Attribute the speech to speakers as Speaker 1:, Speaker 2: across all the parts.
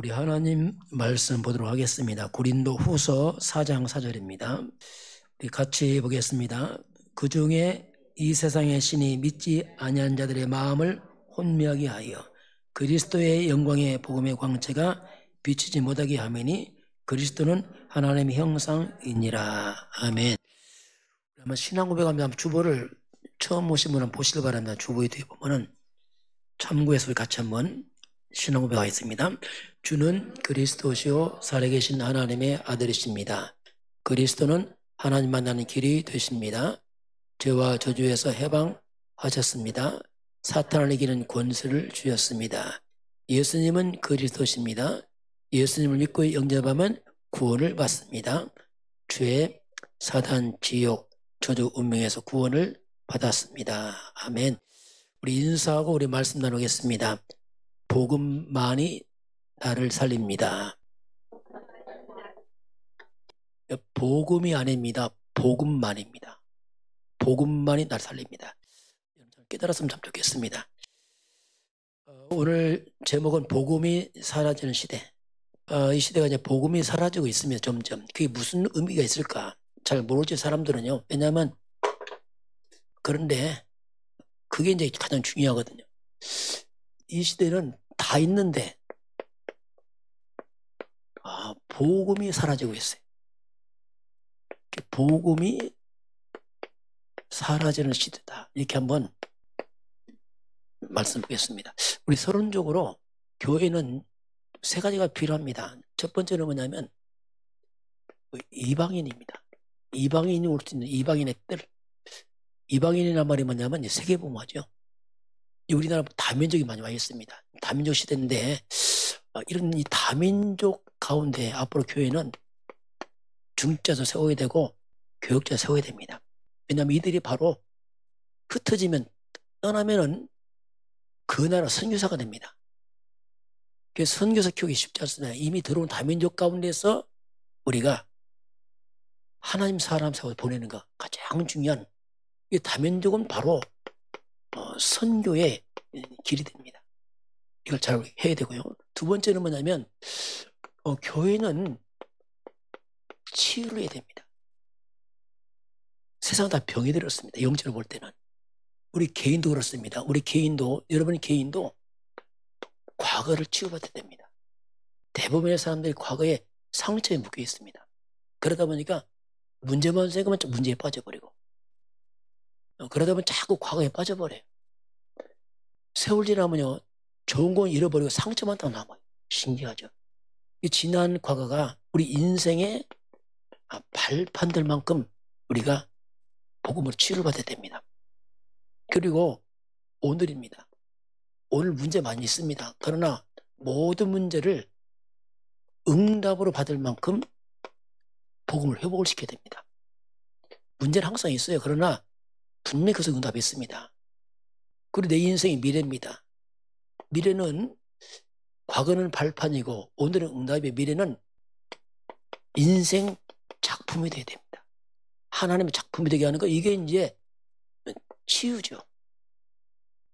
Speaker 1: 우리 하나님 말씀 보도록 하겠습니다. 고린도 후서 4장 4절입니다. 우리 같이 보겠습니다. 그 중에 이 세상의 신이 믿지 아니한 자들의 마음을 혼미하게 하여 그리스도의 영광의 복음의 광채가 비치지 못하게 하매니 그리스도는 하나님의 형상이니라. 아멘. 한번 신앙고백하면 주보를 처음 오신 분은 보시길 바랍니다. 주보에 뒤에 보면은 참고해서 우리 같이 한번 신앙고백하겠습니다. 주는 그리스도시요 살아계신 하나님의 아들이십니다. 그리스도는 하나님 만나는 길이 되십니다. 죄와 저주에서 해방하셨습니다. 사탄을 이기는 권세를 주셨습니다. 예수님은 그리스도십니다. 예수님을 믿고 영접하면 구원을 받습니다. 죄, 사단, 지옥, 저주, 운명에서 구원을 받았습니다. 아멘. 우리 인사하고 우리 말씀 나누겠습니다. 복음만이 나를 살립니다. 복음이 아닙니다. 복음만입니다. 복음만이 나를 살립니다. 깨달았으면 참 좋겠습니다. 오늘 제목은 복음이 사라지는 시대. 이 시대가 이제 복음이 사라지고 있습니다. 점점. 그게 무슨 의미가 있을까? 잘 모르지 사람들은요. 왜냐하면 그런데 그게 이제 가장 중요하거든요. 이 시대는 다 있는데 복음이 사라지고 있어요. 복음이 사라지는 시대다. 이렇게 한번 말씀드리겠습니다. 우리 서론적으로 교회는 세 가지가 필요합니다. 첫 번째는 뭐냐면 이방인입니다. 이방인이 올 수 있는 이방인의 뜰. 이방인이란 말이 뭐냐면 세계복음화죠. 우리나라 다민족이 많이 와 있습니다. 다민족 시대인데 이런 이 다민족 가운데 앞으로 교회는 중자도 세워야 되고 교역자 세워야 됩니다. 왜냐하면 이들이 바로 흩어지면 떠나면은 그 나라 선교사가 됩니다. 그래서 선교사 키우기 쉽지 않습니다. 이미 들어온 다민족 가운데서 우리가 하나님 사람 세워 보내는 거 가장 중요한 이 다민족은 바로 선교의 길이 됩니다. 이걸 잘 해야 되고요. 두 번째는 뭐냐면 교회는 치유를 해야 됩니다. 세상 다 병이 들었습니다. 영적으로 볼 때는. 우리 개인도 그렇습니다. 우리 개인도 여러분 개인도 과거를 치유받아야 됩니다. 대부분의 사람들이 과거에 상처에 묶여 있습니다. 그러다 보니까 문제만 생기면 문제에 빠져버리고 그러다 보면 자꾸 과거에 빠져버려요. 세월 지나면요 좋은 건 잃어버리고 상처만 딱 남아요. 신기하죠. 이 지난 과거가 우리 인생의 발판들만큼 우리가 복음으로 치유를 받아야 됩니다. 그리고 오늘입니다. 오늘 문제 많이 있습니다. 그러나 모든 문제를 응답으로 받을 만큼 복음을 회복을 시켜야 됩니다. 문제는 항상 있어요. 그러나 분명히 그것은 응답이 있습니다. 그리고 내 인생의 미래입니다. 미래는 과거는 발판이고 오늘은 응답의 미래는 인생 작품이 되어야 됩니다. 하나님의 작품이 되게 하는 거 이게 이제 치유죠.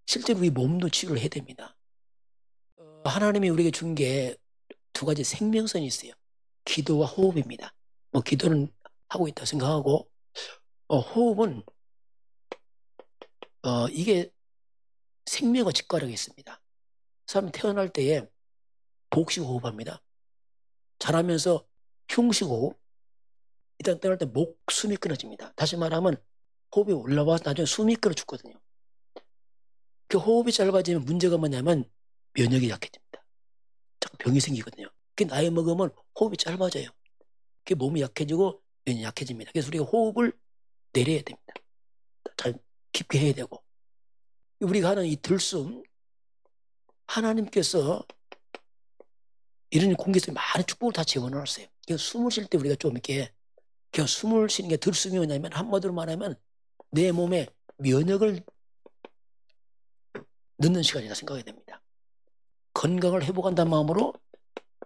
Speaker 1: 실제로 우리 몸도 치유를 해야 됩니다. 하나님이 우리에게 준 게 두 가지 생명선이 있어요. 기도와 호흡입니다. 기도는 하고 있다고 생각하고 호흡은 이게 생명과 직관력이 있습니다. 사람이 태어날 때에 복식 호흡합니다. 자라면서 흉식 호흡. 일단 떠날 때 목숨이 끊어집니다. 다시 말하면 호흡이 올라와서 나중에 숨이 끊어 죽거든요. 그 호흡이 짧아지면 문제가 뭐냐면 면역이 약해집니다. 자꾸 병이 생기거든요. 그 나이 먹으면 호흡이 짧아져요. 그 몸이 약해지고 면역이 약해집니다. 그래서 우리가 호흡을 내려야 됩니다. 잘 깊게 해야 되고 우리가 하는 이 들숨 하나님께서 이런 공기 속에 많은 축복을 다 집어넣었어요. 그래서 숨을 쉴 때 우리가 좀 이렇게 숨을 쉬는 게 들숨이 뭐냐면 한마디로 말하면 내 몸에 면역을 넣는 시간이라 생각해야 됩니다. 건강을 회복한다는 마음으로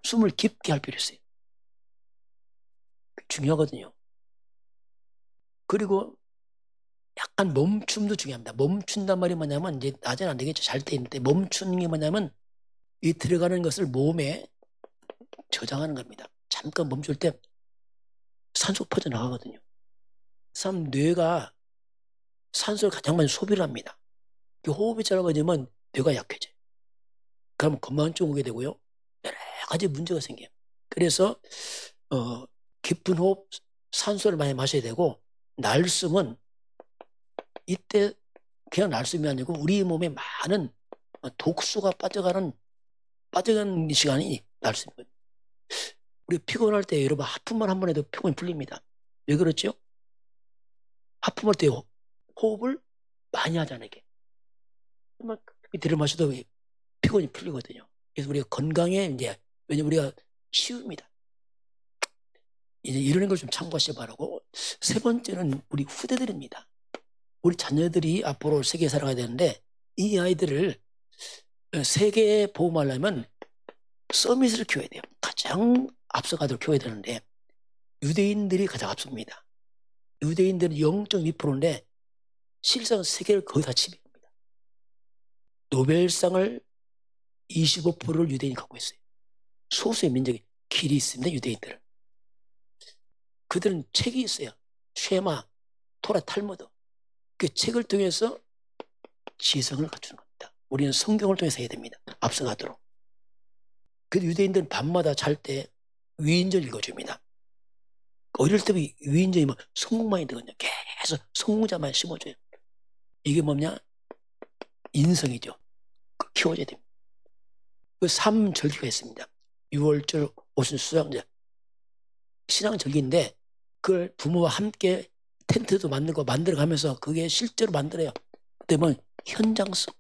Speaker 1: 숨을 깊게 할 필요 있어요. 중요하거든요. 그리고 약간 멈춤도 중요합니다. 멈춘단 말이 뭐냐면 이제 낮에는 안 되겠죠. 잘 때 있는데 멈추는 게 뭐냐면 이 들어가는 것을 몸에 저장하는 겁니다. 잠깐 멈출 때 산소 퍼져나가거든요. 사람 뇌가 산소를 가장 많이 소비를 합니다. 호흡이 짧아지면 뇌가 약해져요. 그러면 건망증 오게 되고요. 여러 가지 문제가 생겨요. 그래서 깊은 호흡, 산소를 많이 마셔야 되고, 날숨은 이때 그냥 날숨이 아니고 우리 몸에 많은 독소가 빠져가는 시간이 날숨이거든요. 우리 피곤할 때 여러분 하품만 한 번 해도 피곤이 풀립니다. 왜 그렇죠? 하품할 때 호흡을 많이 하잖아요. 이게. 들여 마셔도 피곤이 풀리거든요. 그래서 우리가 건강에 이제, 왜냐면 우리가 쉬웁니다. 이제 이런 걸 좀 참고하시기 바라고. 세 번째는 우리 후대들입니다. 우리 자녀들이 앞으로 세계에 살아가야 되는데, 이 아이들을 세계에 보험하려면 서밋을 키워야 돼요. 가장 앞서가도록 키워야 되는데, 유대인들이 가장 앞섭니다. 유대인들은 0.2%인데 실상 세계를 거의 다 지배합니다. 노벨상을 25%를 유대인이 갖고 있어요. 소수의 민족이 길이 있습니다. 유대인들은. 그들은 책이 있어요. 쉐마, 토라, 탈무드. 그 책을 통해서 지성을 갖추는 겁니다. 우리는 성경을 통해서 해야 됩니다. 앞서가도록. 그 유대인들은 밤마다 잘 때 위인전 읽어줍니다. 어릴 때 위인전이 뭐 성공만이 되거든요. 계속 성공자만 심어줘요. 이게 뭐냐? 인성이죠. 키워줘야 됩니다. 그 3절기가 있습니다. 6월절, 오순, 수장절. 신앙절기인데 그걸 부모와 함께 텐트도 만들어가면서 그게 실제로 만들어요. 그때면 현장성.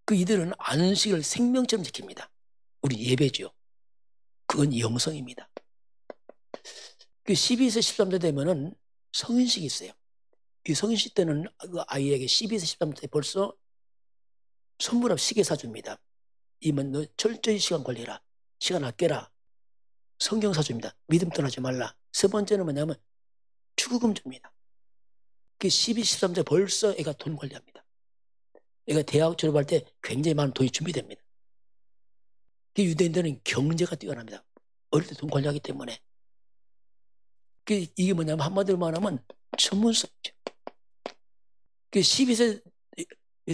Speaker 1: 그 이들은 안식을 생명처럼 지킵니다. 우리 예배죠. 그건 영성입니다. 그 12세, 13세 되면은 성인식이 있어요. 이 성인식 때는 그 아이에게 12세, 13세 때 벌써 선물함 시계 사줍니다. 이면 너 철저히 시간 관리해라. 시간 아껴라. 성경 사줍니다. 믿음 떠나지 말라. 세 번째는 뭐냐면 축의금 줍니다. 그 12, 13세 벌써 애가 돈 관리합니다. 애가 대학 졸업할 때 굉장히 많은 돈이 준비됩니다. 그 유대인들은 경제가 뛰어납니다. 어릴 때 돈 관리하기 때문에. 이게 뭐냐면 한마디로 말하면 전문성이죠. 12세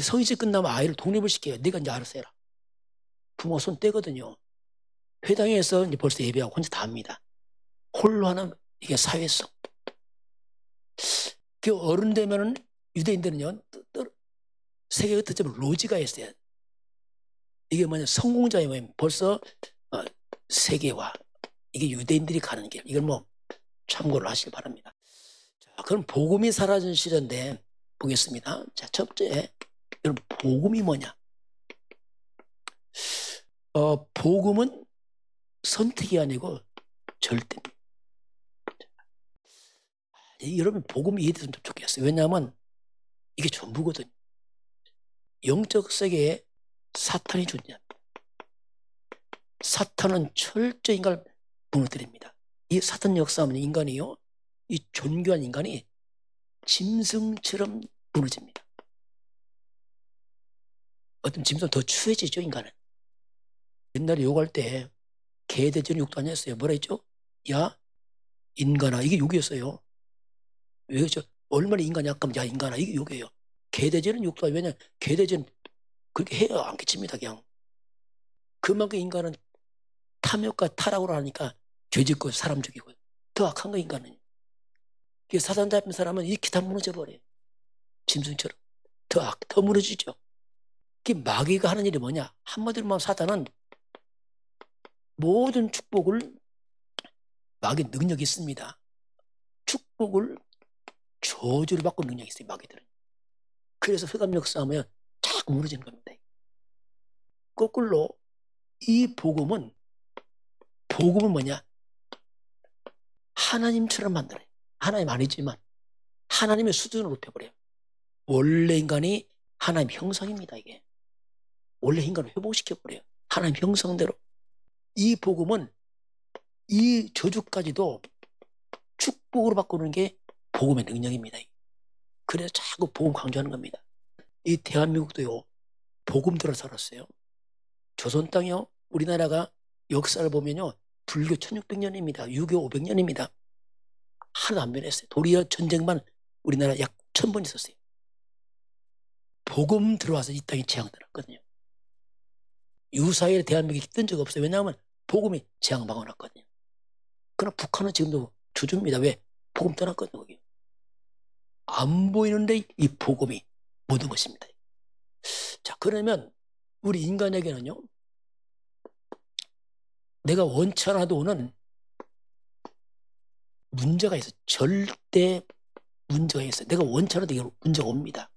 Speaker 1: 성인식 끝나면 아이를 독립을 시켜요. 네가 이제 알아서 해라. 부모 손 떼거든요. 회당에서 이제 벌써 예배하고 혼자 다 합니다. 홀로 하는 이게 사회성. 그 어른 되면은 유대인들은요, 세계 끝점은 로지가 있어요. 이게 뭐냐, 성공자의 모임. 벌써 세계화. 이게 유대인들이 가는 길. 이걸 뭐 참고를 하시기 바랍니다. 자, 그럼 복음이 사라진 시대인데 보겠습니다. 자, 첫째, 여러분 복음이 뭐냐? 복음은 선택이 아니고 절대입니다. 여러분 복음이 이해되면 좀 좋겠어요. 왜냐하면 이게 전부거든요. 영적 세계에 사탄이 존재합니다. 사탄은 철저히 인간을 무너뜨립니다. 이 사탄 역사하면 인간이요, 이 존귀한 인간이 짐승처럼 무너집니다. 어떤 짐승은 더 추해지죠, 인간은. 옛날에 욕할 때 개돼지는 욕도 안 했어요. 뭐라 했죠? 야, 인간아. 이게 욕이었어요. 왜 그렇죠? 얼마나 인간이 약하면 야, 인간아. 이게 욕이에요. 개돼지는 욕도 아니에요. 왜냐면 개돼지는 그렇게 해야 안 끼칩니다, 그냥. 그만큼 인간은 탐욕과 타락으로 하니까 죄 짓고 사람 죽이고 더 악한 거 인간은. 사단 잡힌 사람은 이렇게 다 무너져 버려요. 짐승처럼. 더 무너지죠. 마귀가 하는 일이 뭐냐? 한마디로 말하면 사단은 모든 축복을, 마귀 능력이 있습니다. 축복을 저주를 받고 능력이 있어요, 마귀들은. 그래서 흑암력 싸움에 자꾸 무너지는 겁니다. 거꾸로 이 복음은 뭐냐? 하나님처럼 만들어요. 하나님 아니지만 하나님의 수준을 높여버려요. 원래 인간이 하나님 형상입니다, 이게. 원래 인간을 회복시켜버려요. 하나님 형상대로. 이 복음은 이 저주까지도 축복으로 바꾸는 게 복음의 능력입니다. 그래서 자꾸 복음 강조하는 겁니다. 이 대한민국도요, 복음 들어 살았어요. 조선 땅이요, 우리나라가 역사를 보면요. 불교 1600년입니다. 유교 500년입니다. 하나도 안 변했어요. 도리어 전쟁만 우리나라 약 1000번 있었어요. 복음 들어와서 이 땅에 재앙들었거든요. 유사일에 대한민국이 뜬 적 없어요. 왜냐하면 복음이 재앙 막아놨거든요. 그러나 북한은 지금도 주주입니다. 왜? 복음 떠났거든요. 거기. 안 보이는데 이 복음이 모든 것입니다. 자, 그러면 우리 인간에게는요, 내가 원치 않아도 오는 문제가 있어요. 절대 문제가 있어요. 내가 원치 않아도 이게 문제가 옵니다.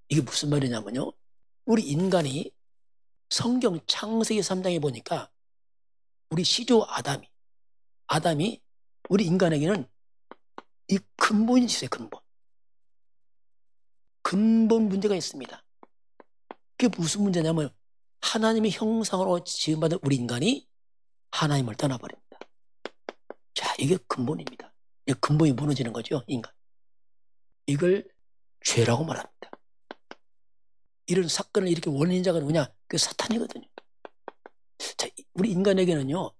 Speaker 1: 이게 무슨 말이냐면요, 우리 인간이 성경 창세기 3장에 보니까 우리 시조 아담이 우리 인간에게는 이 근본이 있어요. 근본 문제가 있습니다. 그게 무슨 문제냐면 하나님의 형상으로 지음받은 우리 인간이 하나님을 떠나버립니다. 자, 이게 근본입니다. 이 근본이 무너지는 거죠, 인간. 이걸 죄라고 말합니다. 이런 사건을 이렇게 원인자가 누구냐? 그 사탄이거든요. 자, 우리 인간에게는요,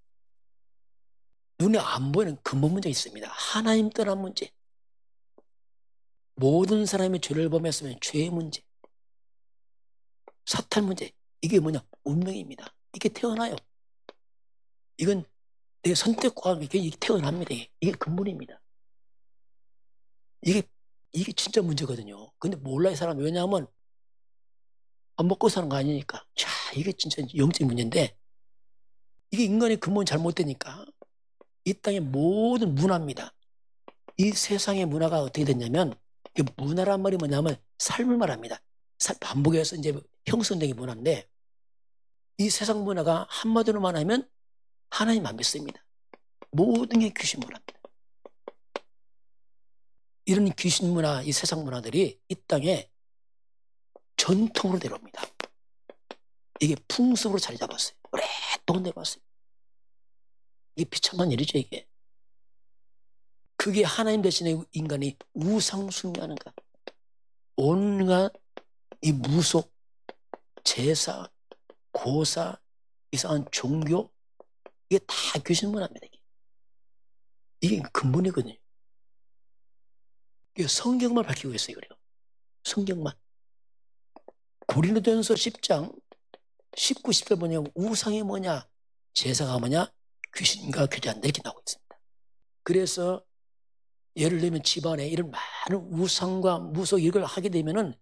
Speaker 1: 눈에 안 보이는 근본 문제가 있습니다. 하나님 떠난 문제. 모든 사람이 죄를 범했으면 죄의 문제. 사탄 문제. 이게 뭐냐? 운명입니다. 이게 태어나요. 이건 내 선택과 함께 태어납니다. 이게 근본입니다. 이게 진짜 문제거든요. 근데 몰라요, 사람이. 왜냐하면 안 먹고 사는 거 아니니까. 자, 이게 진짜 영적인 문제인데, 이게 인간의 근본이 잘못되니까 이 땅의 모든 문화입니다. 이 세상의 문화가 어떻게 됐냐면, 이 문화란 말이 뭐냐면 삶을 말합니다. 반복해서 이제 형성된 게 문화인데, 이 세상 문화가 한마디로 말하면 하나님 안 믿습니다. 모든 게 귀신 문화입니다. 이런 귀신 문화, 이 세상 문화들이 이 땅에 전통으로 내려옵니다. 이게 풍습으로 자리 잡았어요. 오랫동안 내려왔어요. 이게 비참한 일이죠, 이게. 그게 하나님 대신에 인간이 우상숭배하는 것. 온갖 이 무속, 제사, 고사, 이상한 종교, 이게 다 귀신 문화입니다. 이게 근본이거든요. 이게 성경만 밝히고 있어요, 그래요. 성경만. 고린도전서 10장 19, 10절 보면 우상이 뭐냐, 제사가 뭐냐, 귀신과 교제한다 이렇게 나오고 있습니다. 그래서 예를 들면 집안에 이런 많은 우상과 무속 이걸 하게 되면은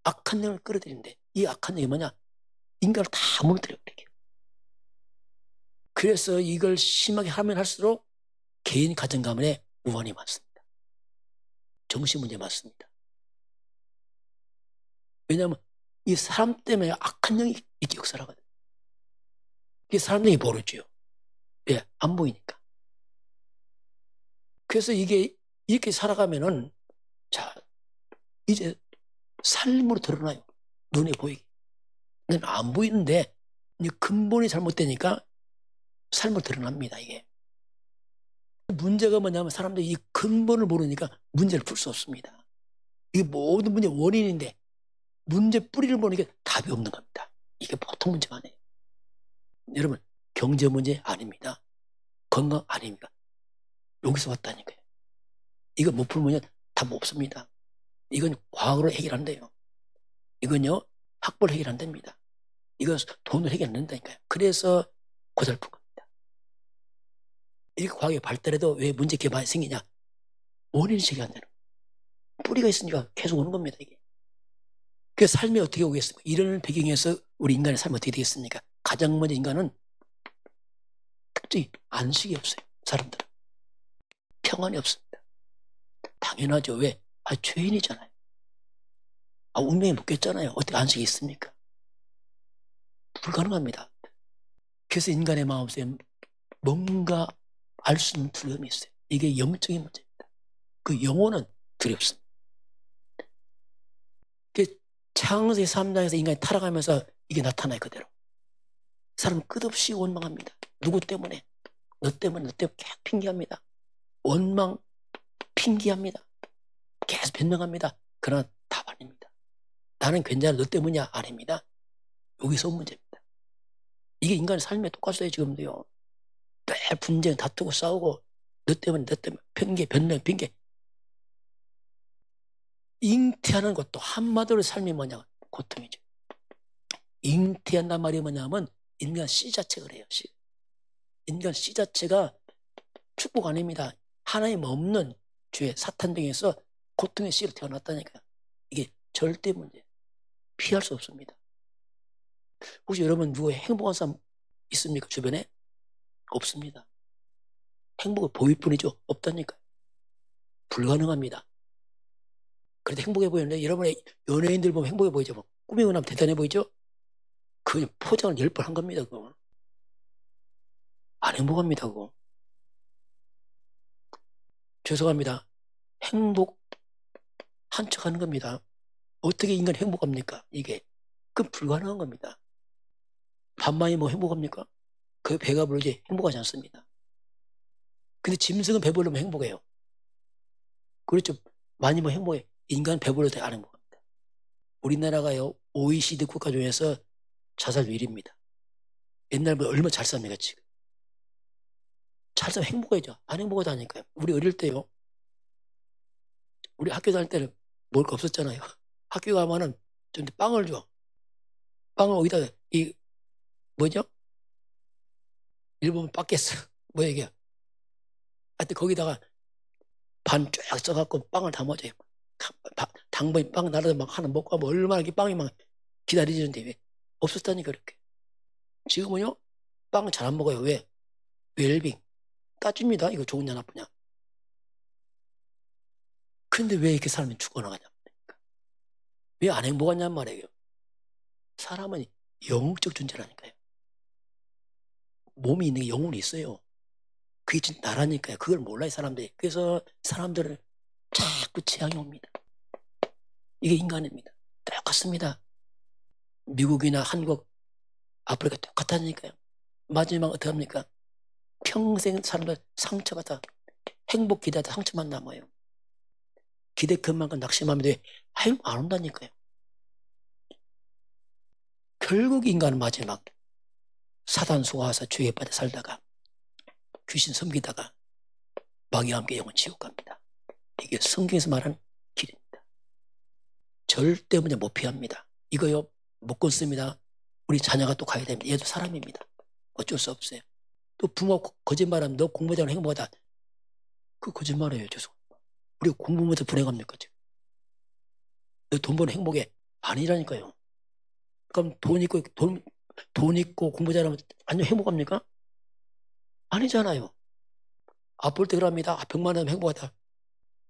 Speaker 1: 악한 영을 끌어들이는데, 이 악한 영이 뭐냐, 인간을 다 무너뜨려요. 그래서 이걸 심하게 하면 할수록 개인 가정 가문에 우환이 많습니다. 정신 문제 많습니다. 왜냐하면 이 사람 때문에 악한 영이 이렇게 역사를 하거든요. 이게 사람들이 모르죠. 예, 안 보이니까. 그래서 이게 이렇게 살아가면은, 자, 이제 삶으로 드러나요. 눈에 보이게. 근데 안 보이는데 이제 근본이 잘못되니까 삶으로 드러납니다, 이게. 문제가 뭐냐면 사람들이 이 근본을 모르니까 문제를 풀 수 없습니다. 이게 모든 문제의 원인인데 문제 뿌리를 모르니까 답이 없는 겁니다. 이게 보통 문제가 아니에요. 여러분, 경제 문제 아닙니다. 건강 아닙니다. 여기서 왔다니까요. 이거 못 풀면 답 없습니다. 이건 과학으로 해결 안 돼요. 이건요, 학벌 해결 안 됩니다. 이건 돈으로 해결 안 된다니까요. 그래서 고달픈 겁니다. 이렇게 과학이 발달해도 왜 문제 이렇게 많이 생기냐? 원인이 제기 안 되는 거예요. 뿌리가 있으니까 계속 오는 겁니다, 이게. 그 삶이 어떻게 오겠습니까? 이런 배경에서 우리 인간의 삶이 어떻게 되겠습니까? 가장 먼저 인간은 특징이 안식이 없어요. 사람들은. 평안이 없습니다. 당연하죠. 왜? 죄인이잖아요. 운명에 묶였잖아요. 어떻게 안식이 있습니까? 불가능합니다. 그래서 인간의 마음속에 뭔가 알 수 있는 두려움이 있어요. 이게 영적인 문제입니다. 그 영혼은 두렵습니다. 창세기 3장에서 인간이 타락하면서 이게 나타나요, 그대로. 사람은 끝없이 원망합니다. 누구 때문에? 너 때문에 계속 핑계합니다. 원망, 핑계합니다. 계속 변명합니다. 그러나 답 아닙니다. 나는 괜찮아, 너 때문이야? 아닙니다. 여기서 온 문제입니다. 이게 인간의 삶에 똑같아요, 지금도요. 분쟁, 다투고 싸우고 너 때문에 핑계, 변명, 핑계. 잉태하는 것도 한마디로 삶이 뭐냐? 고통이죠. 잉태한단 말이 뭐냐면 인간 씨 자체가 그래요. 인간 씨 자체가 축복 아닙니다. 하나님 없는 죄, 사탄 중에서 고통의 씨로 태어났다니까요. 이게 절대 문제. 피할 수 없습니다. 혹시 여러분 누구 행복한 사람 있습니까? 주변에? 없습니다. 행복을 보일 뿐이죠. 없다니까요. 불가능합니다. 그래도 행복해 보이는데 여러분의 연예인들 보면 행복해 보이죠. 뭐 꾸미고 나면 대단해 보이죠? 그건 포장을 10번 한 겁니다. 그거. 안 행복합니다. 그거. 죄송합니다. 행복 한 척 하는 겁니다. 어떻게 인간이 행복합니까? 이게. 그건 불가능한 겁니다. 밥 많이 뭐 행복합니까? 그 배가 부르지 행복하지 않습니다. 근데 짐승은 배부르면 행복해요. 그렇죠. 많이 뭐 행복해. 인간은 배부르도 안 행복합니다. 우리나라가요, OECD 국가 중에서 자살 1위입니다. 옛날보다 얼마나 잘 삽니까, 지금. 잘 살면 행복하죠. 안 행복하다니까요. 우리 어릴 때요. 우리 학교 다닐 때는 먹을 거 없었잖아요. 학교 가면은 좀 빵을 줘. 빵을 어디다, 뭐죠? 일본 빠겠어. 뭐야, 이게. 하여튼 거기다가 반 쫙 써갖고 빵을 담아줘요. 당번에 빵 나라도 막 하나 먹고 하면 얼마나 이렇게 빵이 막 기다리는데 왜 없었다니까 그렇게. 지금은요 빵 잘 안 먹어요. 왜? 웰빙 따집니다. 이거 좋으냐 나쁘냐. 근데 왜 이렇게 사람이 죽어나가냐. 왜 안 행복하냔 말이에요. 사람은 영적 존재라니까요. 몸이 있는 게 영혼이 있어요. 그게 진짜 나라니까요. 그걸 몰라요 사람들이. 그래서 사람들은 자꾸 재앙이 옵니다. 이게 인간입니다. 똑같습니다. 미국이나 한국, 아프리카 똑같다니까요. 마지막 어떻게 합니까? 평생 사람들 상처받아 행복 기대하다 상처만 남아요. 기대 그만큼 낙심하면 돼. 행복 안 온다니까요. 결국 인간은 마지막 사단 소화사 죄에 빠져 살다가 귀신 섬기다가 마귀와 함께 영원 지옥 갑니다. 이게 성경에서 말하는 길입니다. 절대 문제 못 피합니다. 이거요 못 끊습니다. 우리 자녀가 또 가야 됩니다. 얘도 사람입니다. 어쩔 수 없어요. 또 부모 거짓말하면 너 공부 잘하면 행복하다. 그 거짓말이에요. 죄송합니다. 우리가 공부하면서 불행합니까 지금? 너 돈 버는 행복해? 아니라니까요. 그럼 돈 있고 공부 잘하면 완전 행복합니까? 아니잖아요. 아플 때 그럽니다. 병만 하면 행복하다.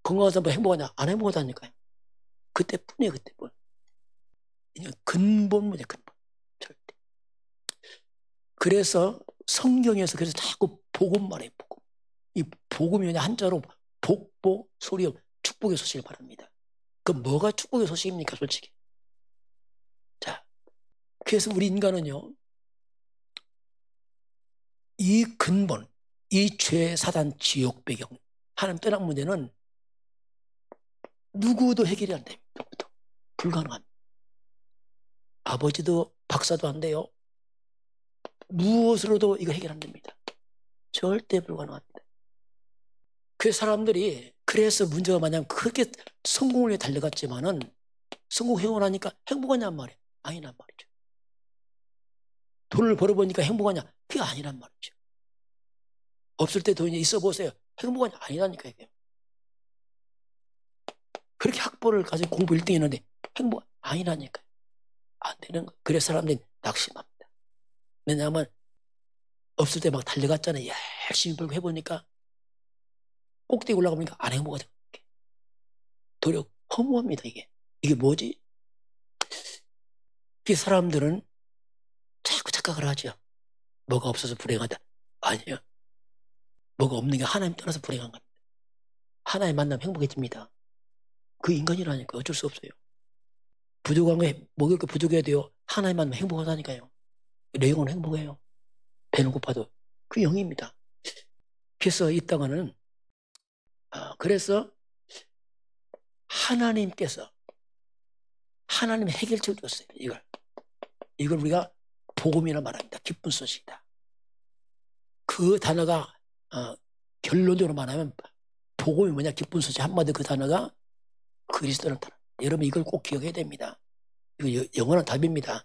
Speaker 1: 건강한 사람 행복하냐? 안 행복하다니까요. 그때뿐이에요. 그때뿐. 근본 문제 근본. 절대. 그래서 성경에서 그래서 자꾸 복음 말해요. 복음. 이 복음이 그냥 한자로 복보 소리요. 축복의 소식을 말합니다. 그럼 뭐가 축복의 소식입니까? 솔직히. 자, 그래서 우리 인간은요. 이 근본, 이 죄, 사단, 지옥 배경, 하나님 떠난 문제는 누구도 해결이 안 됩니다. 누구도. 불가능합니다. 아버지도 박사도 안 돼요. 무엇으로도 이거 해결 안 됩니다. 절대 불가능합니다. 그 사람들이 그래서 문제가 뭐냐면 그렇게 성공을 위해 달려갔지만은 성공해오고 나니까 행복하냔 말이에요. 아니란 말이죠. 돈을 벌어보니까 행복하냐? 그게 아니란 말이죠. 없을 때 돈이 있어 보세요. 행복하냐? 아니라니까 이게. 그렇게 학벌을 가지고 공부 1등 했는데 행복 아니라니까요. 안 되는 거예요. 그래서 사람들이 낙심합니다. 왜냐하면 없을 때 막 달려갔잖아요. 열심히 벌고 해보니까 꼭대기 올라가보니까 안 행복하죠. 도력 허무합니다. 이게 뭐지? 이 사람들은 자꾸 착각을 하죠. 뭐가 없어서 불행하다. 아니에요. 뭐가 없는 게 하나님 떠나서 불행한 겁니다. 하나님 만나면 행복해집니다. 그 인간이라니까 어쩔 수 없어요. 부족한 거 먹을 거 부족해야 돼요. 하나님 만나면 행복하다니까요. 내 영혼은 행복해요. 배는 고파도 그 영입니다. 그래서 이 땅은 그래서 하나님께서 하나님 해결책을 줬어요. 이걸 우리가 복음이라 말합니다. 기쁜 소식이다. 그 단어가 결론적으로 말하면 복음이 뭐냐, 기쁜 소식 한마디 그 단어가 그리스도라는 단어. 여러분 이걸 꼭 기억해야 됩니다. 이거 영원한 답입니다.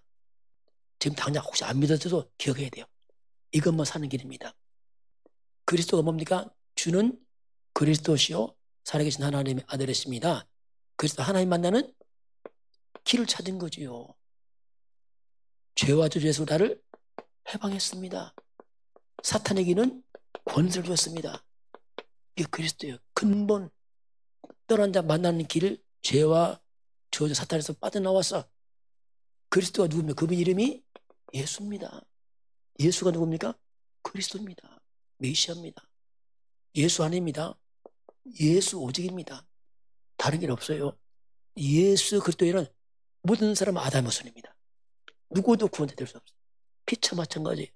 Speaker 1: 지금 당장 혹시 안 믿어도 기억해야 돼요. 이것만 사는 길입니다. 그리스도가 뭡니까? 주는 그리스도시요 살아계신 하나님의 아들이십니다. 그리스도 하나님 만나는 길을 찾은 거지요. 죄와 저주에서 나를 해방했습니다. 사탄에게는 권세를 주었습니다. 이게 그리스도예요. 근본 떠난 자 만나는 길을 죄와 저주 사탄에서 빠져나와서 그리스도가 누굽니까? 그분 이름이 예수입니다. 예수가 누굽니까? 그리스도입니다. 메시아입니다. 예수 아닙니다. 예수 오직입니다. 다른 길 없어요. 예수 그리스도에는 모든 사람은 아담의 손입니다. 누구도 구원자 될 수 없어요. 피차 마찬가지예요.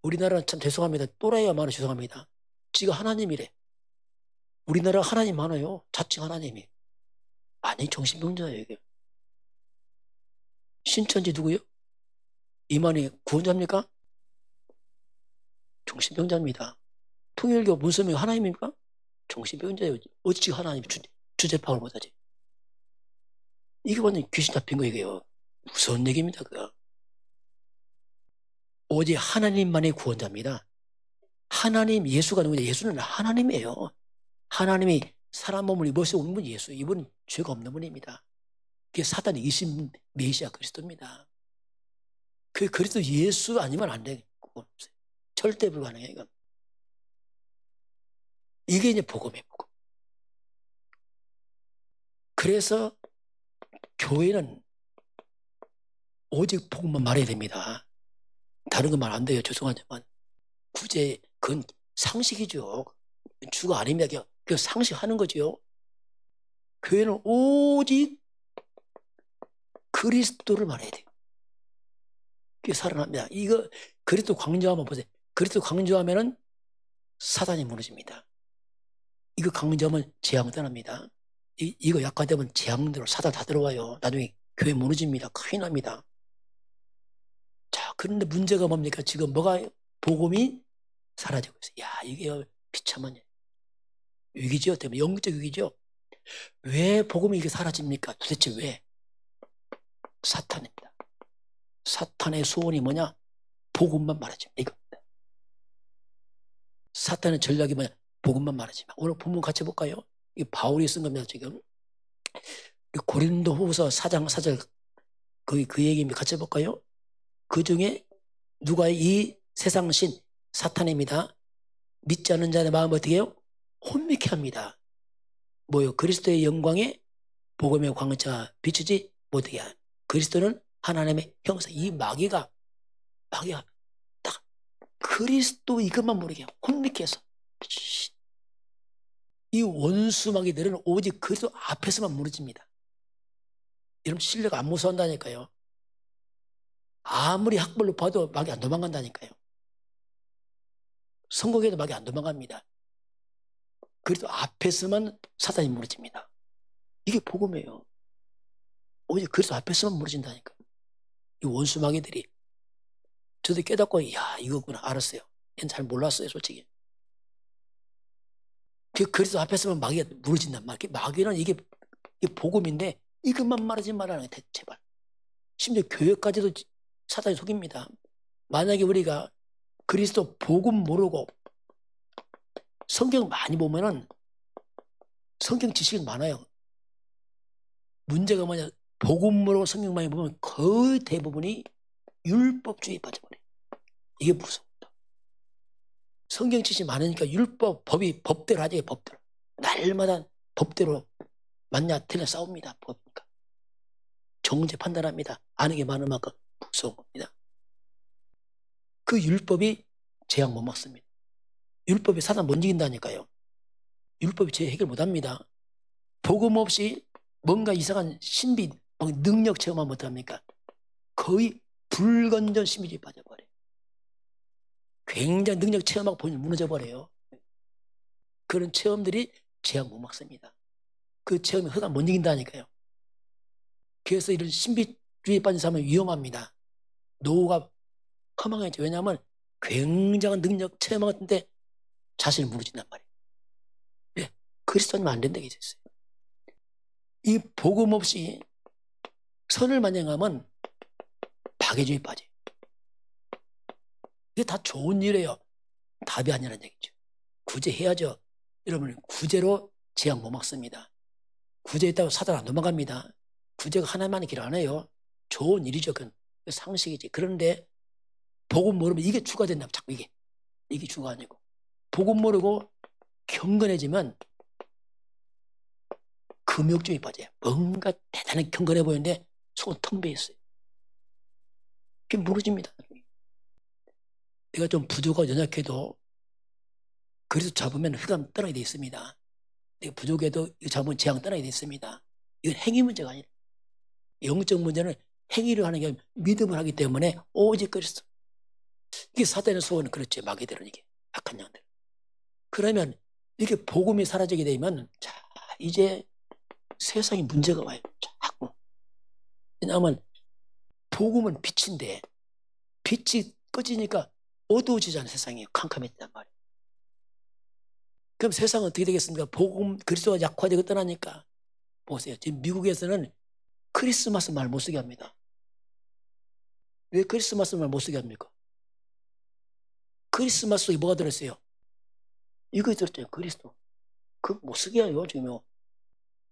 Speaker 1: 우리나라는 참 죄송합니다. 또라이가 많아 죄송합니다. 지가 하나님이래. 우리나라 하나님 많아요. 자칭 하나님이. 아니 정신병자예요 이게. 신천지 누구요? 이만희 구원자입니까? 정신병자입니다. 통일교 문선명 하나님입니까? 정신병자예요. 어찌 하나님 주제파를 못하지? 이게 완전 귀신 잡힌 거 이게요. 무서운 얘기입니다. 그거. 오직 하나님만의 구원자입니다. 하나님 예수가 누구냐? 예수는 하나님이에요. 하나님이 사람 몸을 입어서 온 분이 예수. 이분은 죄가 없는 분입니다. 그게 사단이 이신 메시아 그리스도입니다. 그 그리스도 예수 아니면 안 돼. 그건 없어요. 절대 불가능해요. 이건. 이게 이제 복음이에요. 복음. 그래서 교회는 오직 복음만 말해야 됩니다. 다른 건 말 안 돼요. 죄송하지만. 구제, 그건 상식이죠. 주가 아닙니다. 그 상식하는 거죠. 교회는 오직 그리스도를 말해야 돼요. 그게 살아납니다. 이거 그리스도 강조하면 보세요. 그리스도 강조하면은 사단이 무너집니다. 이거 강조하면 재앙 떠납니다. 이거 약화되면 재앙대로 사단 다 들어와요. 나중에 교회 무너집니다. 큰일 납니다. 자, 그런데 문제가 뭡니까? 지금 뭐가 복음이 사라지고 있어요. 야, 이게 비참한 위기죠. 때문에 영적 위기죠. 왜 복음이 이게 사라집니까? 도대체 왜? 사탄입니다. 사탄의 소원이 뭐냐? 복음만 말하지 마. 이겁니다. 사탄의 전략이 뭐냐? 복음만 말하지 마. 오늘 본문 같이 볼까요? 이 바울이 쓴 겁니다. 지금 고린도후서 4장 4절 그 얘기입니다. 같이 볼까요? 그 중에 누가 이 세상 신 사탄입니다. 믿지 않는 자의 마음을 어떻게 해요? 혼미케 합니다. 뭐요? 그리스도의 영광에 복음의 광자 비추지 못하게 하. 그리스도는 하나님의 형상. 이 마귀가 딱 그리스도 이것만 모르게 해요. 혼미케 해서. 이 원수 마귀들은 오직 그리스도 앞에서만 무너집니다. 여러분 신뢰가 안 무서운다니까요. 아무리 학벌 봐도 마귀 안 도망간다니까요. 선거에도 마귀 안 도망갑니다. 그래도 앞에서만 사단이 무너집니다. 이게 복음이에요. 오직 그리스도 앞에서만 무너진다니까요. 이 원수 마귀들이. 저도 깨닫고 야 이거구나 알았어요. 얘는 잘 몰랐어요 솔직히. 그리스도 앞에서만 마귀가 무너진단 말이에요. 마귀는 이게 복음인데 이것만 말하지 말라는 거예요. 제발. 심지어 교회까지도 사단이 속입니다. 만약에 우리가 그리스도 복음 모르고 성경 많이 보면은 성경 지식이 많아요. 문제가 뭐냐? 복음 모르고 성경 많이 보면 거의 대부분이 율법주의에 빠져버려요. 이게 무섭다. 성경 지식이 많으니까 율법, 법대로 하지, 법대로. 날마다 법대로 맞냐, 틀려 싸웁니다. 법이니까. 정죄 판단합니다. 아는 게 많은 만큼 무서운 겁니다. 그 율법이 재앙 못 막습니다. 율법이 사단 못 이긴다니까요. 율법이 죄 해결 못 합니다. 복음 없이 뭔가 이상한 신비, 능력 체험하면 못합니까? 거의 불건전 신비주의에 빠져버려요. 굉장히 능력 체험하고 본인 무너져버려요. 그런 체험들이 재앙 못 막습니다. 그 체험이 허가 못 이긴다니까요. 그래서 이런 신비주의에 빠진 사람은 위험합니다. 노후가 허망해져. 왜냐하면 굉장한 능력, 체험 같은데 자신을 무너진단 말이에요. 왜? 그리스도님 안 된다고 했어요. 이 복음 없이 선을 만행하면 박애주의 빠져요. 이게 다 좋은 일이에요. 답이 아니라는 얘기죠. 구제해야죠. 여러분, 구제로 재앙 못 막습니다. 구제했다고 사단 안 도망갑니다. 구제가 하나만의 길 안 해요. 좋은 일이죠. 그건 상식이지. 그런데 복음 모르면 이게 주가 된다고 자꾸 이게 주가 아니고. 복음 모르고 경건해지면 금욕주의 빠져요. 뭔가 대단히 경건해 보이는데 속은 텅 비어 있어요. 그게 무너집니다. 내가 좀 부족하고 연약해도 그래서 잡으면 흑암 떠나게 돼 있습니다. 내가 부족해도 이거 잡으면 재앙 떠나게 돼 있습니다. 이건 행위 문제가 아니라 영적 문제는 행위를 하는 게 아니라 믿음을 하기 때문에 오직 그리스도. 이게 사단의 소원은 그렇지. 마귀들은 이게 악한 양들. 그러면 이렇게 복음이 사라지게 되면 자 이제 세상에 문제가 와요. 자꾸. 왜냐하면 복음은 빛인데 빛이 꺼지니까 어두워지잖아요. 세상이 캄캄해진단 말이에요. 그럼 세상은 어떻게 되겠습니까? 복음 그리스도가 약화되고 떠나니까 보세요. 지금 미국에서는 크리스마스 말 못 쓰게 합니다. 왜 크리스마스 말 못 쓰게 합니까? 크리스마스 속에 뭐가 들었어요? 이거 들었잖아요. 그리스도. 그거 못 쓰게 해요. 지금요.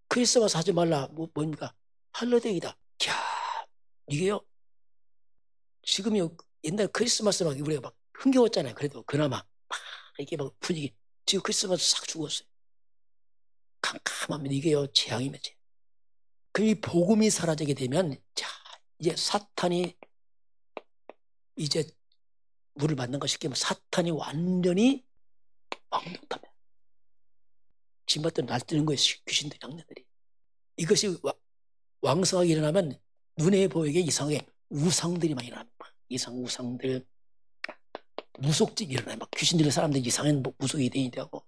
Speaker 1: 크리스마스 하지 말라. 뭡니까? 할러데이다. 야, 이게요. 지금요. 옛날 크리스마스 막 우리가 막 흥겨웠잖아요. 그래도 그나마 막 이게 막 분위기. 지금 크리스마스 싹 죽었어요. 캄캄합니다. 이게요. 재앙이면 재앙. 그럼 이 복음이 사라지게 되면 자 이제 사탄이 이제 물을 맞는 거 쉽게 말하면 사탄이 완전히 왕동답니다. 지금부터 날뛰는 거예요. 귀신들 장녀들이. 이것이 왕성하게 일어나면 눈에 보이게 이상하게 우상들이 많이 일어납니다. 우상들 무속직이 일어나요. 막 귀신들의 사람들이 이상한 무속이 되고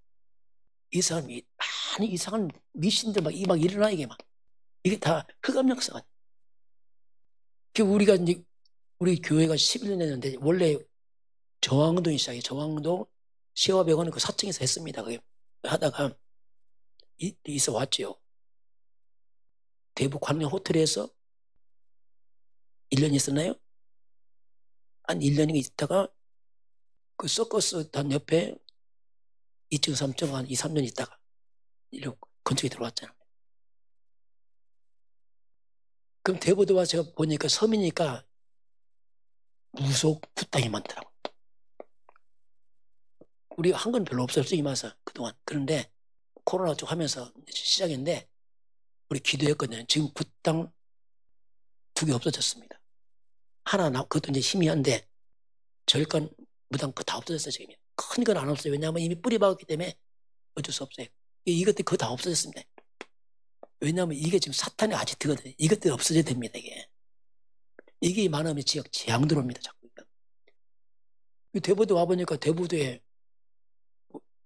Speaker 1: 이상한 많이 이상한 미신들 막 일어나 이게 막 이게 다 흑암 역사가. 우리가 이제 우리 교회가 11년 됐는데 원래 정왕동이 시작해. 정왕동 시화백원은 그 4층에서 했습니다. 그게 하다가 있어 왔죠. 대북 관광 호텔에서 1년 있었나요? 한 1년인가 있다가 그 서커스 단 옆에 2층, 3층 한 2, 3년 있다가 이렇게 건축에 들어왔잖아요. 그럼 대보도 와서 제가 보니까 섬이니까 무속 굿당이 많더라고요. 우리 한 건 별로 없었어요. 이마서 그동안. 그런데 코로나 쪽 하면서 시작했는데 우리 기도했거든요. 지금 굿당 2개 없어졌습니다. 하나 그것도 이제 희미한데 절간 무당 그거 다 없어졌어요. 지금 큰 건 안 없어요. 왜냐하면 이미 뿌리 박았기 때문에 어쩔 수 없어요. 이것들 그거 다 없어졌습니다. 왜냐하면 이게 지금 사탄의 아지트거든요. 이것들이 없어져야 됩니다. 이게 많으면 지역 재앙 들어옵니다. 자꾸. 대부도 와보니까 대부도에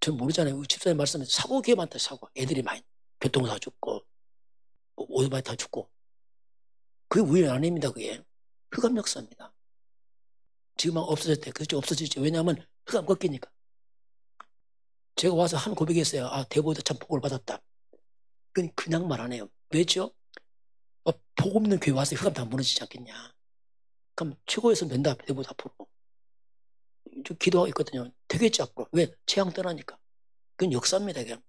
Speaker 1: 전 모르잖아요. 집사님 말씀에서 사고 꽤 많다. 사고. 애들이 많이 교통사고 죽고 오토바이 타 죽고. 그게 우연 아닙니다. 그게 흑암 역사입니다. 지금 없어졌대. 그렇죠. 없어지죠. 왜냐하면 흑암 꺾이니까. 제가 와서 한 고백했어요. 아, 대보도 참 복을 받았다. 그건 그냥 말 안 해요. 왜죠? 복 없는 교회 와서 흑암 다 무너지지 않겠냐. 그럼 최고에서 된다. 대보도 앞으로. 좀 기도하고 있거든요. 되겠지 앞으로. 왜? 재앙 떠나니까. 그건 역사입니다. 그냥.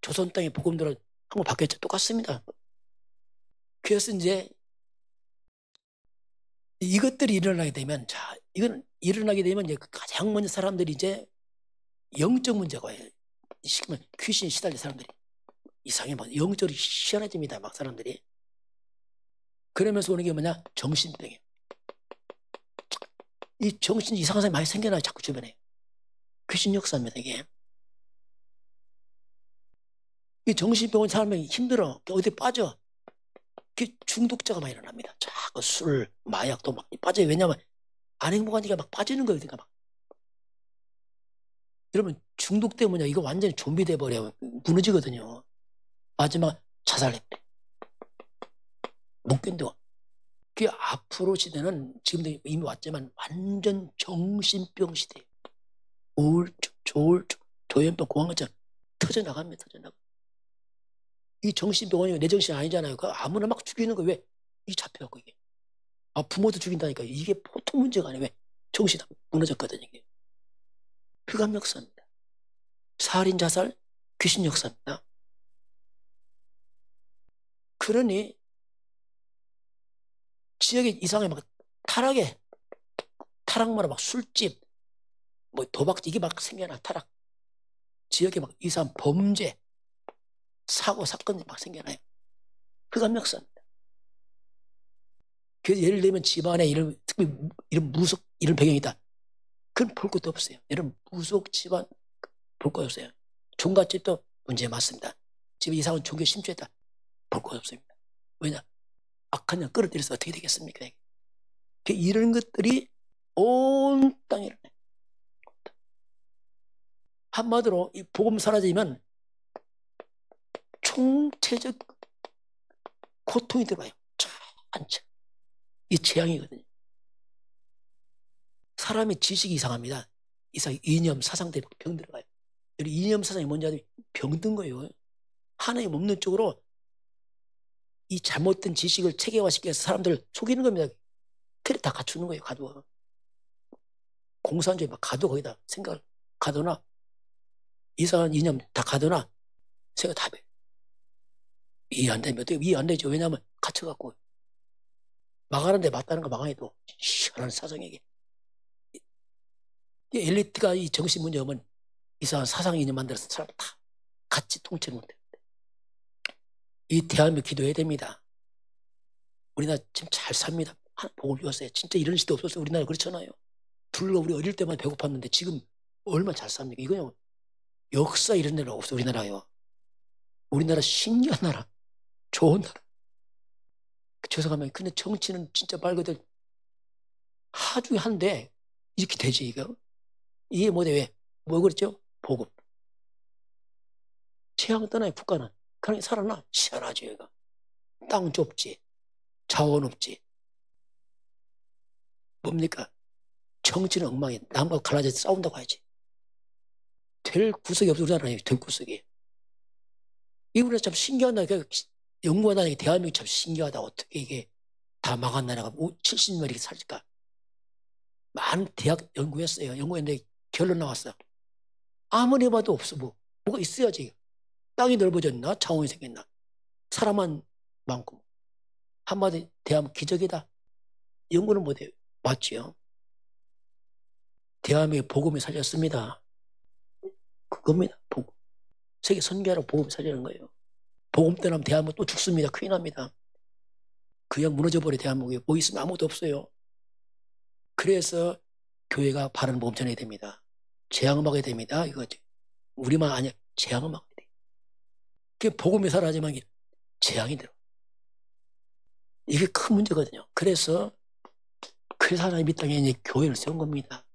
Speaker 1: 조선 땅에 복음 들어 한번 바뀌었죠. 똑같습니다. 그래서 이제 이것들이 일어나게 되면 자 이건 일어나게 되면 이제 가장 먼저 사람들이 이제 영적 문제가 와요. 시키면 귀신 시달린 사람들이 이상해 막 영적으로 희한해집니다. 막 사람들이. 그러면서 오는 게 뭐냐? 정신병이에요. 이 정신 이상한 사람이 많이 생겨나요. 자꾸 주변에. 귀신 역사입니다. 이게. 이 정신병원 사람이 힘들어. 어디 빠져. 중독자가 많이 일어납니다. 자꾸 술, 마약도 막 빠져요. 왜냐하면 안 행복하니까 막 빠지는 거예요. 그러니까 막. 여러분 중독 때문에 이거 완전히 좀비 돼버려요. 무너지거든요. 마지막 자살했대. 못 견뎌. 그 앞으로 시대는 지금도 이미 왔지만 완전 정신병 시대예요. 우울증, 조울증, 조현병, 공황증 터져나갑니다. 터져나가. 이 정신병원이 내 정신이 아니잖아요. 그 아무나 막 죽이는 거 왜? 이 잡혀갖고 이게. 아, 부모도 죽인다니까. 이게 보통 문제가 아니에요. 왜? 정신이 무너졌거든요. 이게. 흑암 역사입니다. 살인, 자살, 귀신 역사입니다. 그러니 지역의 이상하게 막 타락마다 막 술집, 뭐 도박 이게 막 생겨나. 타락. 지역에 막 이상한 범죄, 사고 사건이 막 생겨나요. 흑암 역사입니다. 그래서 예를 들면 집안에 이런 특히 이런 무속 이런 배경이 있다. 그건 볼 것도 없어요. 이런 무속 집안 볼 거 없어요. 종갓집도 문제 맞습니다. 집에 이상한 종교 심취했다. 볼 거 없습니다. 왜냐? 악한 양 끌어들여서 어떻게 되겠습니까? 이런 것들이 온 땅에 일어나요. 한마디로 이 복음 사라지면 총체적 고통이 들어와요. 한참. 이 재앙이거든요. 사람의 지식이 이상합니다. 이념, 사상들이 병 들어가요. 여기 이념, 사상이 뭔지 아세요? 병든 거예요. 하나님 없는 쪽으로 이 잘못된 지식을 체계화시켜서 사람들을 속이는 겁니다. 그래 다 갖추는 거예요. 가두어. 공산주의 막 가둬 거기다 생각을 가둬놔. 이상한 이념 다 가둬놔. 생각 다 해. 이해 안 되면 어떻게 이해 안 되죠. 왜냐하면 갇혀갖고 망하는데 맞다는 거 망해도 희한한 사상에게 이 엘리트가 이 정신 문제 오면 이상한 사상 이념 만들어서 사람 다 같이 통치를 못해요. 이 대한민국 기도해야 됩니다. 우리나라 지금 잘 삽니다. 복을 비웠어요. 진짜 이런 시대 없었어요. 우리나라 그렇잖아요. 불과 우리 어릴 때만 배고팠는데 지금 얼마나 잘 삽니까? 이거요. 역사 이런 데는 없어. 우리나라요. 우리나라 신기한 나라. 좋은 나라. 죄송하면 근데 정치는 진짜 말 그대로 하중에 한데 이렇게 되지 이거. 이게 뭐대 왜? 뭐 그랬죠? 복음. 재앙 떠나요 국가는. 그러니 살아나 희한하죠 얘가. 땅 좁지. 자원 없지. 뭡니까? 정치는 엉망이 남과 갈라져서 싸운다고 하지. 될 구석이 없어 우리나라에 될 구석이. 이 우리나라 참 신기하다. 연구하다니 대한민국 참 신기하다. 어떻게 이게 다 망한 나라가 70년 이렇게 살까? 많은 대학 연구했어요. 연구했는데 결론 나왔어. 아무리 봐도 없어. 뭐가 있어야지. 땅이 넓어졌나? 자원이 생겼나? 사람만 많고. 한마디 대한민국 기적이다. 연구는 못해요. 맞지요? 대한민국 복음이 살렸습니다. 그겁니다. 복음. 세계 선교하러 복음이 살리는 거예요. 복음 떠나면 대한민국 또 죽습니다. 큰일 납니다. 그냥 무너져버려 대한민국에. 뭐 있으면 아무것도 없어요. 그래서 교회가 바른 복음 전해야 됩니다. 재앙을 막아야 됩니다. 이거지. 우리만 아니야. 재앙을 막아야 돼. 그게 복음이 사라지면 재앙이 들어. 이게 큰 문제거든요. 그래서 하나님 이 땅에 이제 교회를 세운 겁니다.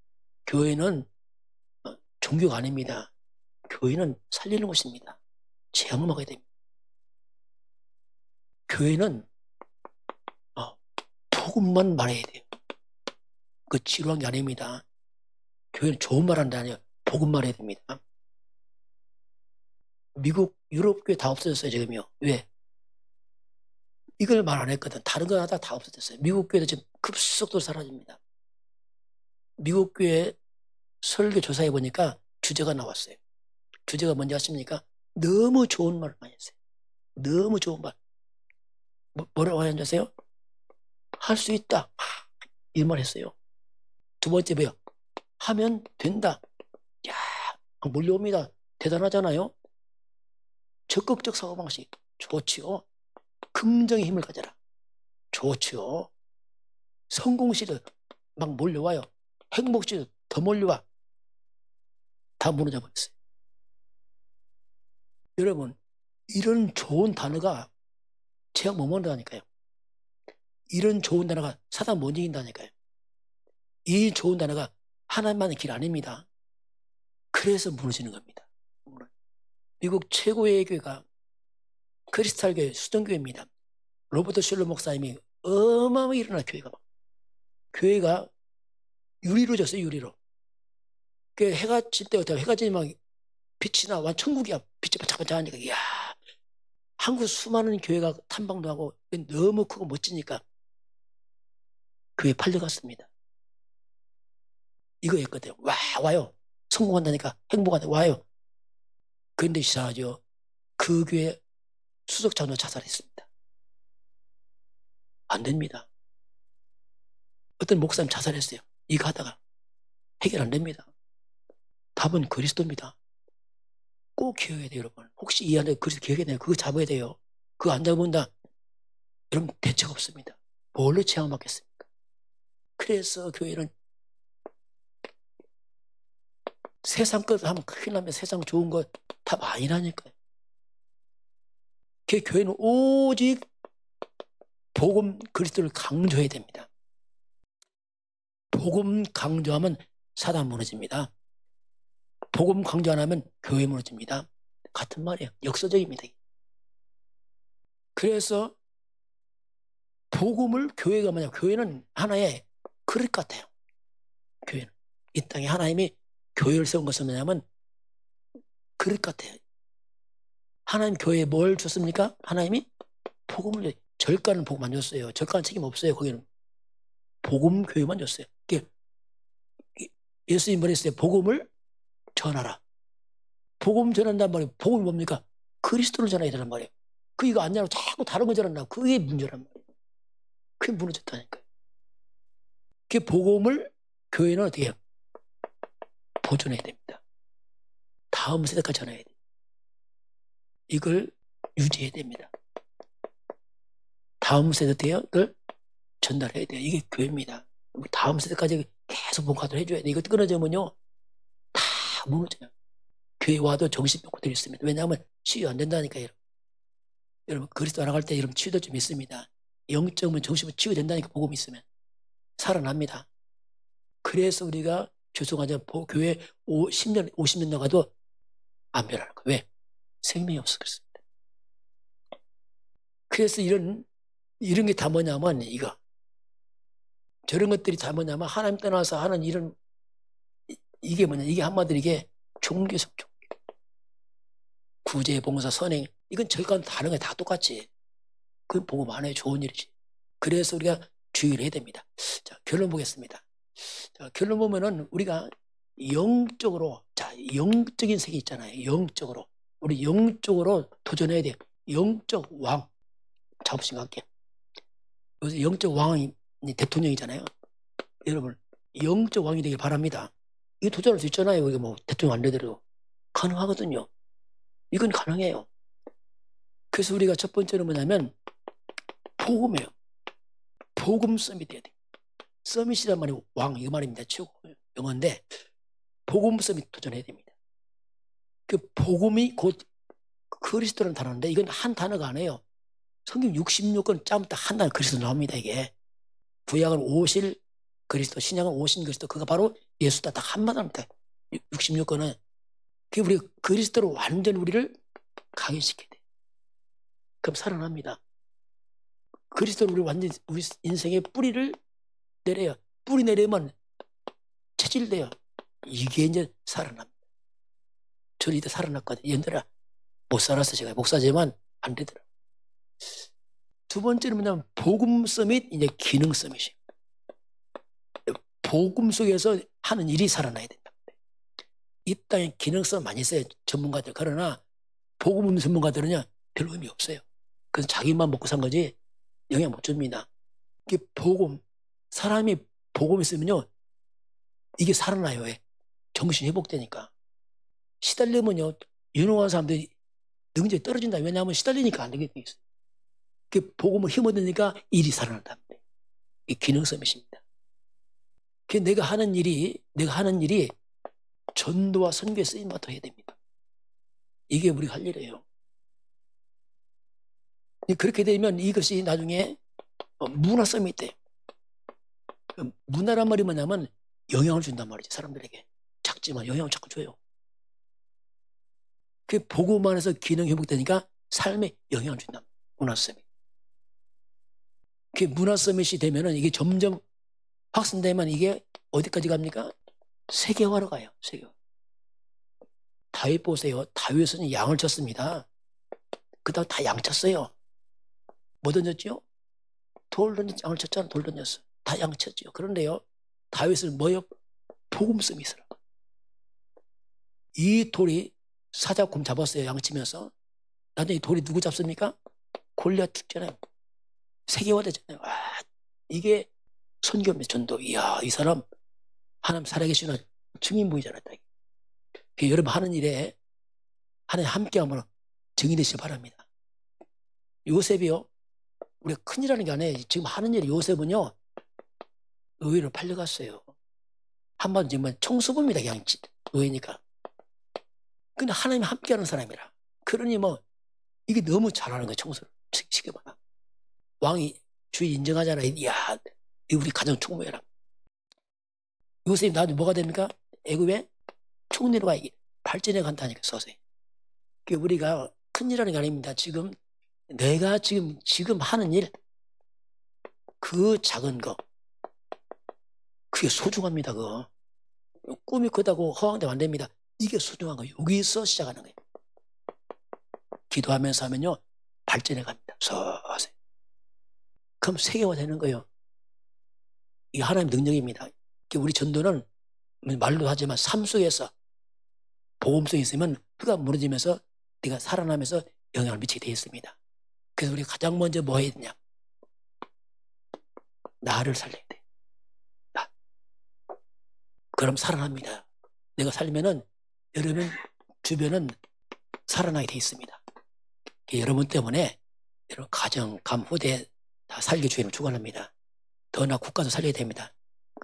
Speaker 1: 교회는 종교가 아닙니다. 교회는 살리는 곳입니다. 재앙을 막아야 됩니다. 교회는 복음만 말해야 돼요. 그 지루한 게 아닙니다. 교회는 좋은 말 한다 아니에요. 복음 말해야 됩니다. 미국, 유럽 교회 다 없어졌어요, 지금요. 왜? 이걸 말 안 했거든. 다른 거 하다 다 없어졌어요. 미국 교회도 지금 급속도로 사라집니다. 미국 교회 설교 조사해 보니까 주제가 나왔어요. 주제가 뭔지 아십니까? 너무 좋은 말을 많이 했어요. 너무 좋은 말. 뭐라고 하는지 아세요? 할 수 있다. 이 말 했어요. 두 번째 뭐요? 하면 된다. 야, 몰려옵니다. 대단하잖아요. 적극적 사고방식. 좋지요. 긍정의 힘을 가져라. 좋지요. 성공시도 막 몰려와요. 행복시도 더 몰려와. 다 무너져 버렸어요. 여러분, 이런 좋은 단어가 재앙 못 먹는다니까요. 이런 좋은 단어가 사단 못 이긴다니까요. 이 좋은 단어가 하나님만의 길 아닙니다. 그래서 무너지는 겁니다. 미국 최고의 교회가 크리스탈 교회 수정교회입니다. 로버트 슐러 목사님이 어마어마하게 일어나, 교회가 막. 교회가 유리로 졌어요, 유리로. 그 해가 질 때 어때요? 해가 지면 빛이 나, 완 천국이야. 빛이 반짝반짝하니까. 이야, 한국 수많은 교회가 탐방도 하고 너무 크고 멋지니까 교회 팔려갔습니다. 이거였거든요. 와요. 성공한다니까 행복하다 와요. 그런데 이상하죠. 그 교회 수석 장로 자살했습니다. 안 됩니다. 어떤 목사님 자살했어요. 이거 하다가 해결 안 됩니다. 답은 그리스도입니다. 꼭 기억해야 돼요, 여러분. 혹시 이 안에 그리스도 기억해야 돼요. 그거 잡아야 돼요. 그거 안 잡으면 여러분 대책 없습니다. 뭘로 체험받겠습니까? 그래서 교회는 세상 것 하면 큰일 나면 세상 좋은 거 다 많이 나니까요. 그 교회는 오직 복음 그리스도를 강조해야 됩니다. 복음 강조하면 사단 무너집니다. 복음 강조 안 하면 교회 무너집니다. 같은 말이에요. 역사적입니다. 그래서 복음을 교회가 뭐냐, 교회는 하나의 그릇 같아요. 교회는 이 땅에 하나님이 교회를 세운 것은 뭐냐면 그릇 같아요. 하나님 교회에 뭘 줬습니까? 하나님이 복음을, 절가는 복음 안 줬어요. 절가는 책임 없어요. 거기는 복음 교회만 줬어요. 예수님 말했어요. 복음을 전하라. 복음 전한단 말이에요. 복음이 뭡니까? 그리스도를 전해야 되란 말이에요. 그 이거 안 전하고 자꾸 다른 거 전한다. 그게 문제란 말이에요. 그게 무너졌다니까요. 그 복음을 교회는 어떻게 해요? 보존해야 됩니다. 다음 세대까지 전해야 돼요. 이걸 유지해야 됩니다. 다음 세대를 전달해야 돼요. 이게 교회입니다. 다음 세대까지 계속 봉사를 해줘야 돼요. 이거 끊어지면요 다 무너져요. 교회 와도 정신병원들이 있습니다. 왜냐하면 치유 안 된다니까요. 여러분 그리스도 알아갈 때 여러분 치유도 좀 있습니다. 영적으로 정신으로 치유된다니까. 복음이 있으면 살아납니다. 그래서 우리가 죄송하지만 교회 10년 50년 나가도 안 변하는 거예요. 왜? 생명이 없어 그렇습니다. 그래서 이런 게 다 뭐냐면 이거 저런 것들이 다 뭐냐면 하나님 떠나서 하는 이런 이게 뭐냐, 이게 한마디로 이게 종교적 종교. 구제, 봉사, 선행, 이건 저희가 다른 게 다 똑같지. 그건 보고 많아요. 좋은 일이지. 그래서 우리가 주의를 해야 됩니다. 자, 결론 보겠습니다. 자, 결론 보면은 우리가 영적으로, 자, 영적인 세계 있잖아요. 영적으로. 우리 영적으로 도전해야 돼요. 영적 왕. 잡으신 것 같게. 요새 영적 왕이 대통령이잖아요. 여러분, 영적 왕이 되길 바랍니다. 이거 도전할 수 있잖아요. 우리가 뭐 대통령 안 되더라도. 가능하거든요. 이건 가능해요. 그래서 우리가 첫 번째로 뭐냐면 복음이에요. 복음 서밋 돼야 돼요. 서밋이란 말이 왕, 이 말입니다. 최고 영어인데 복음 서밋 도전해야 됩니다. 그 복음이 곧 그리스도라는 단어인데 이건 한 단어가 아니에요. 성경 66권 짜면 딱 한 단어 그리스도 나옵니다. 이게 구약은 오실 그리스도, 신약은 오신 그리스도, 그가 바로 예수다. 딱 한마디입니다. 66권은 그게 우리 그리스도로 완전 우리를 강해시켜야 돼. 그럼 살아납니다. 그리스도로 우리 완전 우리 인생의 뿌리를 내려요. 뿌리 내리면 체질돼요. 이게 이제 살아납니다. 저는 이때 살아났거든요. 옛날에 못 살았어요. 제가 목사지만 안 되더라고요. 두 번째는 뭐냐면 복음 서밋, 이제 기능 서밋이에요. 복음 속에서 하는 일이 살아나야 된다. 이 땅에 기능성 많이 써요. 전문가들. 그러나 복음 전문가들은요 별로 의미 없어요. 그래서 자기만 먹고 산 거지 영향 못 줍니다. 이게 복음, 사람이 복음 있으면요 이게 살아나요. 왜? 정신이 회복되니까. 시달리면요 유능한 사람들이 능력이 떨어진다. 왜냐하면 시달리니까 안 되게 돼 있어요. 그 복음을 힘어드니까 일이 살아난다. 이 기능성이십니다. 내가 하는 일이 전도와 선교에 쓰임 맡아야 됩니다. 이게 우리가 할 일이에요. 그렇게 되면 이것이 나중에 문화 썸이 돼요. 문화란 말이 뭐냐면 영향을 준단 말이지. 사람들에게 작지만 영향을 자꾸 줘요. 그 복음 안에서 기능 회복되니까 삶에 영향을 준단 말이에요. 문화 썸이. 그 문화 서밋이 되면은 이게 점점 확산되면 이게 어디까지 갑니까? 세계화로 가요. 세계화. 다윗 보세요. 다윗은 양을 쳤습니다. 그다음 다 양 쳤어요. 뭐 던졌죠? 돌 던졌, 양을 쳤잖아. 돌 던졌어. 다 양 쳤죠. 그런데요, 다윗은 뭐요? 복음 서밋으로. 이 돌이 사자곰 잡았어요. 양 치면서. 나중에 이 돌이 누구 잡습니까? 골리앗 죽잖아요. 세계화되잖아요. 아, 이게 선교입니다. 전도. 이야, 이 사람 하나님 살아계시는 증인보이잖아요. 여러분 하는 일에 하나님 함께함으로 증인되시기 바랍니다. 요셉이요, 우리가 큰일하는 게 아니에요. 지금 하는 일 요셉은요, 의회로 팔려갔어요. 한마디로 지금 총수부입니다. 그냥 의회니까. 근데 하나님 함께하는 사람이라. 그러니 뭐 이게 너무 잘하는 거예요. 총수를 시켜봐라. 왕이 주의 인정하잖아요. 이야, 우리 가정 총무해라. 요셉이 나중에 뭐가 됩니까? 애굽에 총리로 가 발전해 간다니까. 서서히. 우리가 큰일하는 게 아닙니다. 지금 내가 지금 하는 일, 그 작은 거, 그게 소중합니다. 그거. 꿈이 크다고 허황되면 안 됩니다. 이게 소중한 거예요. 여기서 시작하는 거예요. 기도하면서 하면요, 발전해 갑니다. 서서히. 그럼 세계화 되는 거예요. 이게 하나님의 능력입니다. 우리 전도는 말로 하지만 삶 속에서 보험성이 있으면 뼈가 무너지면서 내가 살아나면서 영향을 미치게 되어 있습니다. 그래서 우리가 가장 먼저 뭐 해야 되냐? 나를 살려야 돼. 나. 그럼 살아납니다. 내가 살면은 여러분 주변은 살아나게 되어 있습니다. 여러분 때문에 여러분 가정, 감, 후대 다 살기 주의를 축원합니다. 더나 국가도 살려야 됩니다.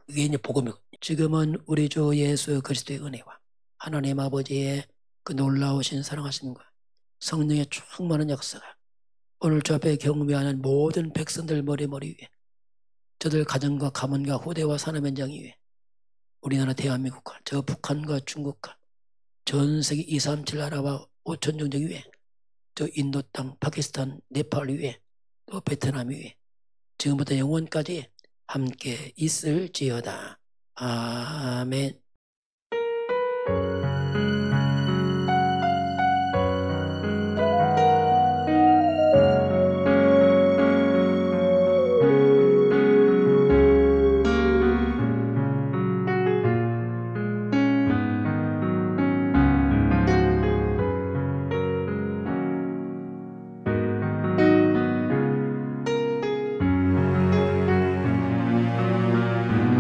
Speaker 1: 그게 이제 복음이거든요. 지금은 우리 주 예수 그리스도의 은혜와 하나님 아버지의 그 놀라우신 사랑하심과 성령의 충만한 역사가 오늘 저 앞에 경배하는 모든 백성들 머리 위에, 저들 가정과 가문과 후대와 산업 현장 위에, 우리나라 대한민국과 저 북한과 중국과 전 세계 237 나라와 5천 종족 위에, 저 인도 땅, 파키스탄, 네팔 위에, 또 베트남 위에 지금부터 영원까지 함께 있을지어다. 아멘.